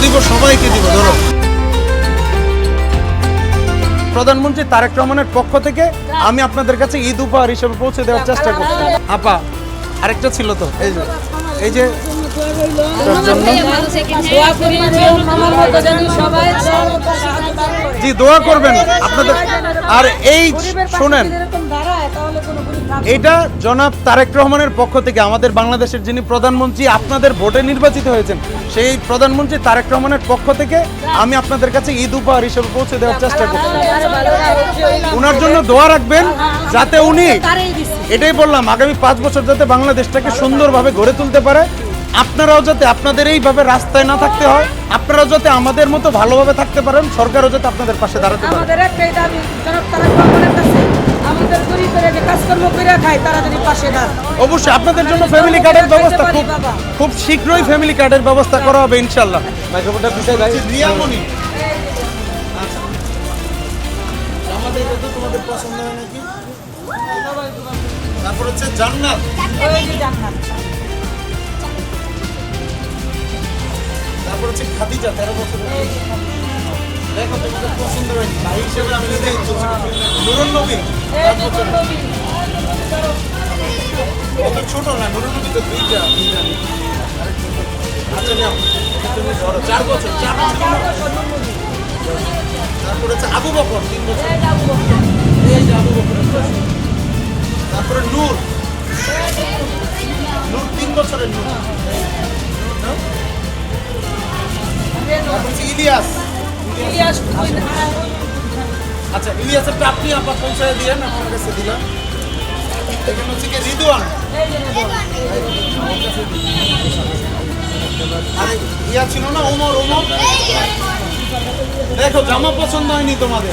দিব সবাইকে দিব। ধরো, প্রধানমন্ত্রী তারেক রহমানের পক্ষ থেকে আমি আপনাদের কাছে ঈদ উপহার হিসেবে পৌঁছে দেওয়ার চেষ্টা করছি। আপা আরেকটা ছিল তো, এই যে জি দোয়া করবেন আপনাদের। আর এই শোনেন, এটা জনাব তারেক রহমানের পক্ষ থেকে আমাদের বাংলাদেশের যিনি প্রধানমন্ত্রী আপনাদের ভোটে নির্বাচিত হয়েছেন, সেই প্রধানমন্ত্রী তারেক রহমানের পক্ষ থেকে আমি আপনাদের কাছে ঈদ উপহার হিসেবে পৌঁছে দেওয়ার চেষ্টা করছি। ওনার জন্য দোয়া রাখবেন যাতে উনি, এটাই বললাম, আগামী 5 বছর যাতে বাংলাদেশটাকে সুন্দরভাবে গড়ে তুলতে পারে। আপনারাও যাতে আপনাদের এইভাবে রাস্তায় না থাকতে হয়, আপনারাও যাতে আমাদের মতো ভালোভাবে থাকতে পারেন, সরকারও যাতে আপনাদের পাশে দাঁড়াতে পারে। আমাদের একটাই দাবি, জনাব তারেক রহমানের কাছে আমাদের গরিবের যে কাজকর্ম করে খায় তারা যদি পাশে দাঁড়ায়। অবশ্যই আপনাদের জন্য ফ্যামিলি কার্ডের ব্যবস্থা খুব শীঘ্রই ফ্যামিলি কার্ডের ব্যবস্থা করা হবে ইনশাআল্লাহ। মাইক্রোফোনটা পিছাই ভাই। রিয়ামণি, আচ্ছা আমাদের তো তোমাদের পছন্দ হয় নাকি? তারপর হচ্ছে জান্নাত, ওই যে জান্নাত। তারপর হচ্ছে খাদিজা 13 বছর। দেখো তোমাদের পছন্দ হয় ভাই হিসেবে আমি নিজেই নুরুন নবী, অত ছোট না, নুরুন নবী তো দুইটা। আচ্ছা নাও, তুমি ধরো 4 বছর। তারপর হচ্ছে আবু বকর 3 বছর। এই যে আবু বকর। তারপরে নূর 3 বছরের নূর। তারপর হচ্ছে ইলিয়াস। আচ্ছা ইলিয়াসের আপনি আপা পৌঁছায় দিলেন, আপনার কাছে দিলাম। এখানে হচ্ছে কি রিদওয়ান। আরে ইয়া ছিল না ওমর। দেখো জামা পছন্দ হয়নি তোমাদের,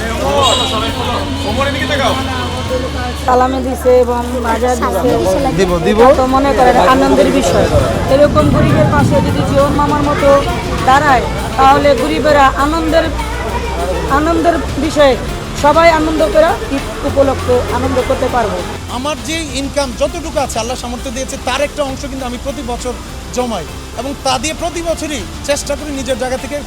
ওমরের দিকে তাকাও। সালামে দিছে এবং বাজার দিছে, দিব তো মনে করেন আনন্দের বিষয়। এরকম গরিবের পাশে যদি জীবন মামার মতো দাঁড়ায় তাহলে গরিবেরা আনন্দের বিষয়ে সবাই আনন্দ করে ঈদ উপলক্ষে আনন্দ করতে পারবো। আমার যে ইনকাম যতটুকু আছে আল্লাহ সামর্থ্য দিয়েছে তার একটা অংশ কিন্তু আমি প্রতি বছর জমাই, এবং তা দিয়ে প্রতি বছরই চেষ্টা করি নিজের জায়গা থেকে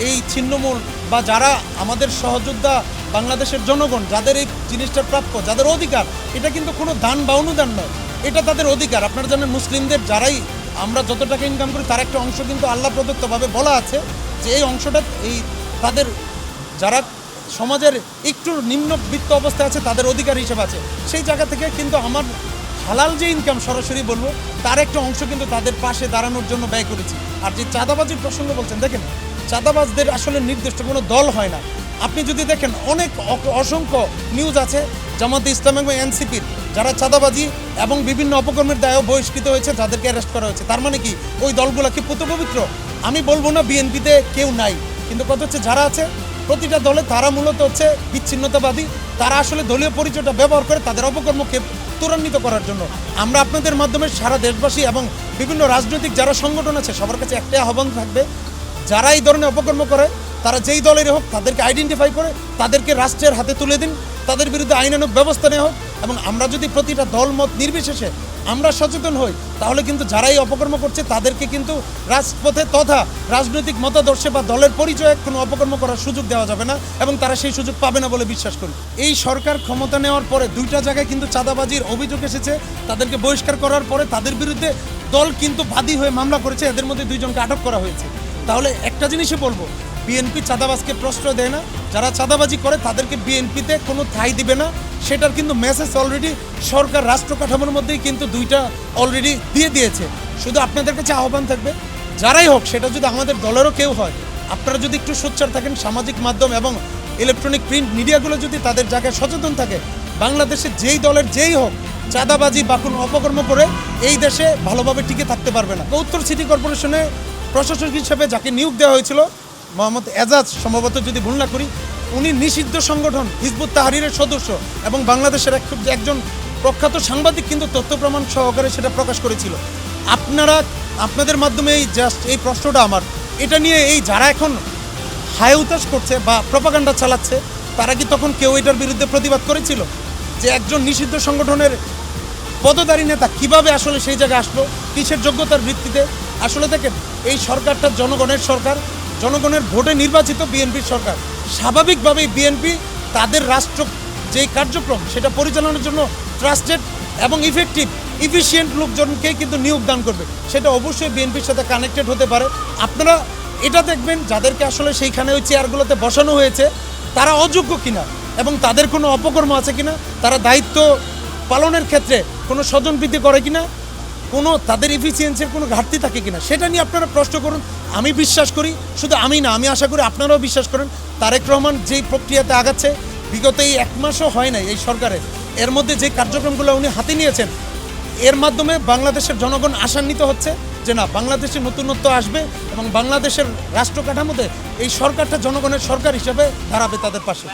এই ছিন্নমূল বা যারা আমাদের সহযোদ্ধা বাংলাদেশের জনগণ, যাদের এই জিনিসটা প্রাপ্য, যাদের অধিকার, এটা কিন্তু কোনো দান বা অনুদান নয়, এটা তাদের অধিকার। আপনারা জানেন মুসলিমদের যারাই আমরা যত টাকা ইনকাম করি তার একটা অংশ কিন্তু আল্লাহ প্রদত্তভাবে বলা আছে যে এই অংশটা এই তাদের যারা সমাজের একটু নিম্নবিত্ত অবস্থায় আছে তাদের অধিকার হিসেবে আছে। সেই জায়গা থেকে কিন্তু আমার হালাল যে ইনকাম সরাসরি বলবো তার একটা অংশ কিন্তু তাদের পাশে দাঁড়ানোর জন্য ব্যয় করেছি। আর যে চাঁদাবাজির প্রসঙ্গ বলছেন, দেখেন চাঁদাবাজদের আসলে নির্দিষ্ট কোনো দল হয় না। আপনি যদি দেখেন অনেক অসংখ্য নিউজ আছে জামাতে ইসলাম এবং এনসিপির যারা চাঁদাবাজি এবং বিভিন্ন অপকর্মের দায়ও বহিষ্কৃত হয়েছে, যাদেরকে অ্যারেস্ট করা হয়েছে। তার মানে কি ওই দলগুলো কি পুতপবিত্র? আমি বলবো না বিএনপিতে কেউ নাই, কিন্তু কথা হচ্ছে যারা আছে প্রতিটা দলে তারা মূলত হচ্ছে বিচ্ছিন্নতাবাদী। তারা আসলে দলীয় পরিচয়টা ব্যবহার করে তাদের অপকর্মকে ত্বরান্বিত করার জন্য। আমরা আপনাদের মাধ্যমে সারা দেশবাসী এবং বিভিন্ন রাজনৈতিক যারা সংগঠন আছে সবার কাছে একটাই আহ্বান থাকবে, যারা এই ধরনের অপকর্ম করে তারা যেই দলেরই হোক তাদেরকে আইডেন্টিফাই করে তাদেরকে রাষ্ট্রের হাতে তুলে দিন, তাদের বিরুদ্ধে আইনানুগ ব্যবস্থা নেওয়া হোক। এবং আমরা যদি প্রতিটা দল মত নির্বিশেষে আমরা সচেতন হই তাহলে কিন্তু যারাই অপকর্ম করছে তাদেরকে কিন্তু রাজপথে তথা রাজনৈতিক মতাদর্শে বা দলের পরিচয়ে কোনো অপকর্ম করার সুযোগ দেওয়া যাবে না, এবং তারা সেই সুযোগ পাবে না বলে বিশ্বাস করি। এই সরকার ক্ষমতা নেওয়ার পরে 2টা জায়গায় কিন্তু চাঁদাবাজির অভিযোগ এসেছে, তাদেরকে বহিষ্কার করার পরে তাদের বিরুদ্ধে দল কিন্তু বাদী হয়ে মামলা করেছে, এদের মধ্যে 2 জনকে আটক করা হয়েছে। তাহলে একটা জিনিসই বলবো, বিএনপি চাঁদাবাজকে প্রশ্রয় দেয় না, যারা চাঁদাবাজি করে তাদেরকে বিএনপিতে কোনো ঠাঁই দিবে না, সেটার কিন্তু মেসেজ অলরেডি সরকার রাষ্ট্র কাঠামোর মধ্যেই কিন্তু 2টা অলরেডি দিয়ে দিয়েছে। শুধু আপনাদের কাছে আহ্বান থাকবে, যারাই হোক সেটা যদি আমাদের দলেরও কেউ হয়, আপনারা যদি একটু সোচ্চার থাকেন, সামাজিক মাধ্যম এবং ইলেকট্রনিক প্রিন্ট মিডিয়াগুলো যদি তাদের জায়গায় সচেতন থাকে, বাংলাদেশে যেই দলের যেই হোক চাঁদাবাজি বা কোনো অপকর্ম করে এই দেশে ভালোভাবে টিকে থাকতে পারবে না। উত্তর সিটি কর্পোরেশনে প্রশাসক হিসেবে যাকে নিয়োগ দেওয়া হয়েছিল মোহাম্মদ এজাজ, সম্ভবত যদি ভুল না করি, উনি নিষিদ্ধ সংগঠন হিজবুত তাহরিরের সদস্য এবং বাংলাদেশের একজন প্রখ্যাত সাংবাদিক কিন্তু তথ্য প্রমাণ সহকারে সেটা প্রকাশ করেছিল। আপনাদের মাধ্যমে এই প্রশ্নটা আমার, এটা নিয়ে এই যারা এখন হায় উতাস করছে বা প্রপাগান্ডা চালাচ্ছে, তারা কি তখন কেউ এটার বিরুদ্ধে প্রতিবাদ করেছিল? যে একজন নিষিদ্ধ সংগঠনের পদধারী নেতা কিভাবে আসলে সেই জায়গায় আসলো, কিসের যোগ্যতার ভিত্তিতে? আসলে দেখেন এই সরকারটা জনগণের সরকার, জনগণের ভোটে নির্বাচিত বিএনপির সরকার। স্বাভাবিকভাবেই বিএনপি তাদের রাষ্ট্র যেই কার্যক্রম সেটা পরিচালনার জন্য ট্রাস্টেড এবং ইফিশিয়েন্ট লোকজনকে কিন্তু নিয়োগ দান করবে। সেটা অবশ্যই বিএনপির সাথে কানেক্টেড হতে পারে। আপনারা এটা দেখবেন যাদেরকে আসলে সেইখানে ওই চেয়ারগুলোতে বসানো হয়েছে তারা অযোগ্য কিনা এবং তাদের কোনো অপকর্ম আছে কিনা, তারা দায়িত্ব পালনের ক্ষেত্রে কোনো স্বজনপ্রীতি করে কিনা, কোনো তাদের এফিসিয়েন্সির কোনো ঘাটতি থাকে কিনা, সেটা নিয়ে আপনারা প্রশ্ন করুন। আমি বিশ্বাস করি, শুধু আমি না, আমি আশা করি আপনারাও বিশ্বাস করেন, তারেক রহমান যেই প্রক্রিয়াতে আগাচ্ছে, বিগত এই 1 মাসও হয় নাই এই সরকারের, এর মধ্যে যে কার্যক্রমগুলো উনি হাতে নিয়েছেন, এর মাধ্যমে বাংলাদেশের জনগণ আশান্বিত হচ্ছে যে না, বাংলাদেশে নতুনত্ব আসবে এবং বাংলাদেশের রাষ্ট্র কাঠামোতে এই সরকারটা জনগণের সরকার হিসেবে দাঁড়াবে তাদের পাশে।